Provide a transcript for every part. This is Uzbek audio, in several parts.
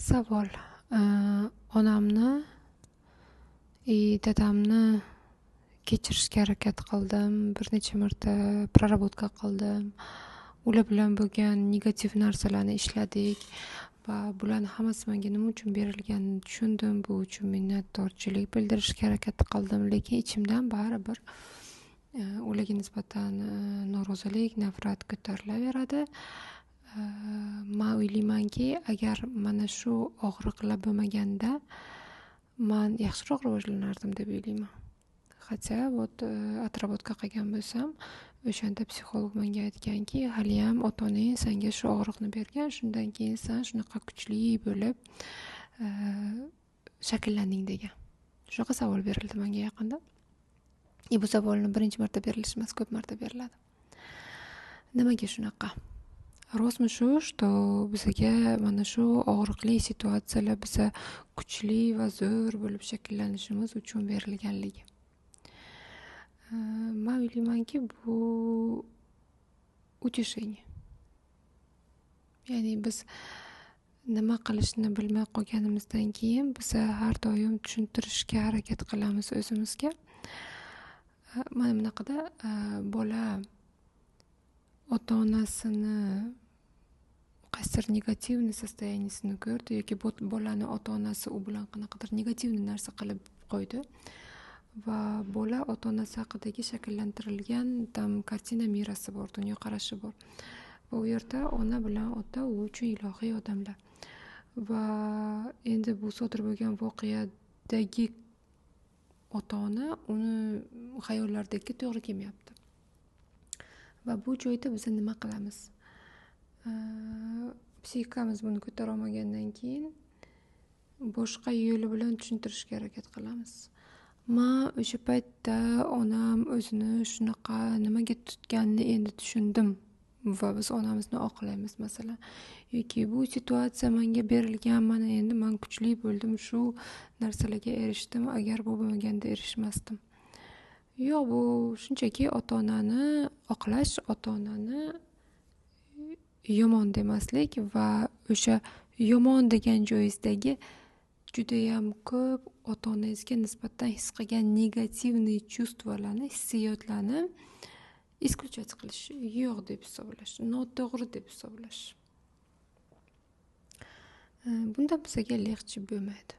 Savol. Onamni, dadamni kechirishga harakat qildim. Bir necha marta prarabotka qildim. Ular bilan bo'lgan negativ narsalarni ishladik va bularni hammasi menga nima uchun berilganini tushundim. Bu uchun minnatdorchilik bildirishga harakat qildim, lekin ichimdan baribir ularga nisbatan norozilik, nafrat ko'tarilaveradi. Men o'ylaymanki, agar mana shu og'riqlar bo'lmaganda men yaxshiroq rivojlanardim deb o'ylayman. Hatto atrobotka qilgan bo'lsam, o'shanda psixolog menga aytganki, haliyam ota-onang senga shu og'riqni bergan, shundan keyin sen shunaqa kuchli bo'lib shakllanding degan. Shunaqa savol berildi menga yaqinda. Bu savolni birinchi marta berilishi emas, ko'p marta beriladi. Nimaga shunaqa? Rostmi shu, что bizga mana shu og'riqli situatsiyalar biza kuchli va zo'r bo'lib shakllanishimiz uchun berilganligi. Men o'ylaymanki, bu утешение. Ya'ni biz nima qilishni bilmay qolganimizdan keyin biz har doim tushuntirishga harakat qilamiz o'zimizga. Mana bunaqada bola ota-onasini qaysidir negativniy состояниесini ko'rdi yoki bolani ota-onasi u bilan qanaqadir negativniy narsa qilib qo'ydi va bola ota-onasi haqidagi shakllantirilgan kartina mirasi bor, dunyoqarashi bor. Va u yerda ona bilan ota u uchun ilohiy odamlar. Va endi bu sodir bo'lgan voqeadagi ota-ona uni xayollaridagi to'g'ri kelmayapti. Va bu joyda biz nima qilamiz? Psixikamiz buni ko'tara olmagandan keyin boshqa yo'li bilan tushuntirishga harakat qilamiz. Men o'sha paytda onam o'zini shunaqa nimaga tutganini endi tushundim va biz onamizni oqlaymiz masalan. Yoki bu situatsiya menga berilgan, mana endi men kuchli bo'ldim, shu narsalarga erishdim, agar bu bo'lmaganda erishmasdim. Yo'q, bu shunchaki ota-onani oqlash, ota-onani yomon demaslik va o'sha yomon degan joyingizdagi judayam ko'p ota-onangizga nisbatan his qilgan negativniy chувствоlarni, hissiyotlarni исключать qilish, yo'q deb hisoblash, noto'g'ri deb hisoblash. Bunda bizga lehchi bo'lmaydi.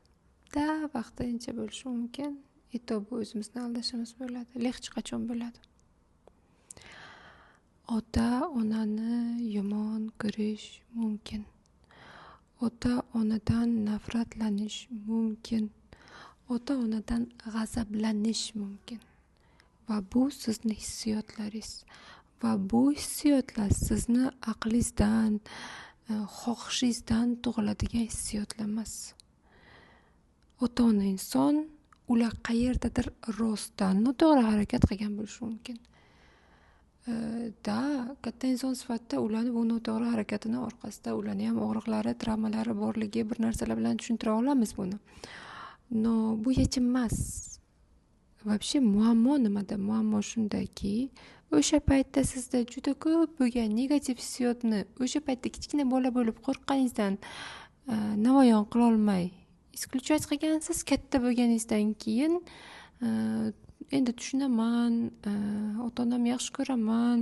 Vaqtincha bo'lishi mumkin. Bu o'zimizni aldashimiz bo'ladi. Lehchi qachon bo'ladi? Ota-onani yomon ko'rish mumkin. Ota-onadan nafratlanish mumkin. Ota-onadan g'azablanish mumkin. Va bu sizni hissiyotlaringiz. Va bu hissiyotlar sizni aqlingizdan, xohishingizdan tug'iladigan hissiyotlar emas. Ota-ona inson, ular qayerdadir rostdan noto'g'ri harakat qilgan bo'lishi mumkin. Katta inson sifatida ularni bu noto'g'ri harakatini orqasida ularni ham og'riqlari, travmalari borligi, bir narsalar bilan tushuntira olamiz buni. No, bu yechim emas. Вообще muammo nimada? Muammo shundaki, o'sha paytda sizda juda ko'p bo'lgan negativ hissiyotni o'sha paytda kichkina bola bo'lib qo'rqqaningizdan namoyon qila olmay исключать qilgansiz. Katta bo'lganingizdan keyin endi tushunaman, ota-onam yaxshi ko'raman,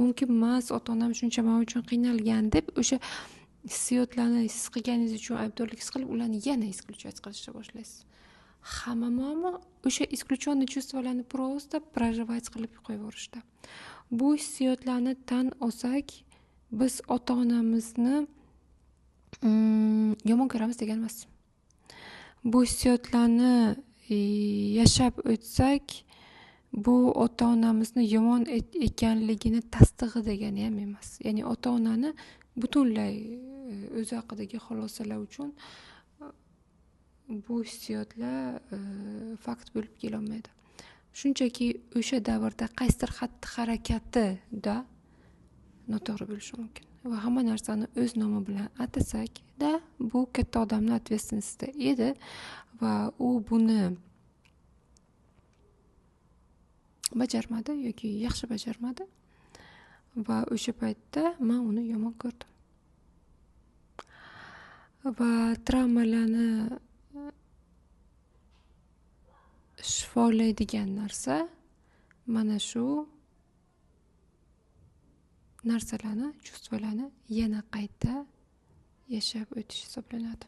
mumkin emas, ota-onam shuncha men uchun qiynalgan deb o'sha hissiyotlarni his qilganingiz uchun aybdorlik his qilib ularni yana исключать qilishga boshlaysiz. Hamma muammo o'sha исключенный чувствоlarni просто проживать qilib qo'yaverishda. Bu hissiyotlarni tan olsak, biz ota-onamizni yomon ko'ramiz degan emas. Bu hissiyotlarni yashab o'tsak, bu ota-onamizni yomon ekanligini tasdig'i degani ham emas. Ya'ni ota-onani butunlay o'zi haqidagi xulosalar uchun bu hissiyotlar fakt bo'lib kela olmaydi. Shunchaki o'sha davrda qaysidir xatti-harakatida noto'g'ri bo'lishi mumkin. Va hamma narsani o'z nomi bilan atasak, bu katta odamning ответственностida edi va u buni bajarmadi yoki yaxshi bajarmadi va o'sha paytda men uni yomon ko'rdim. va travmalarni shifolaydigan narsa mana shu narsalarni, chuvstvolarni yana qayta yashab o'tish hisoblanadi.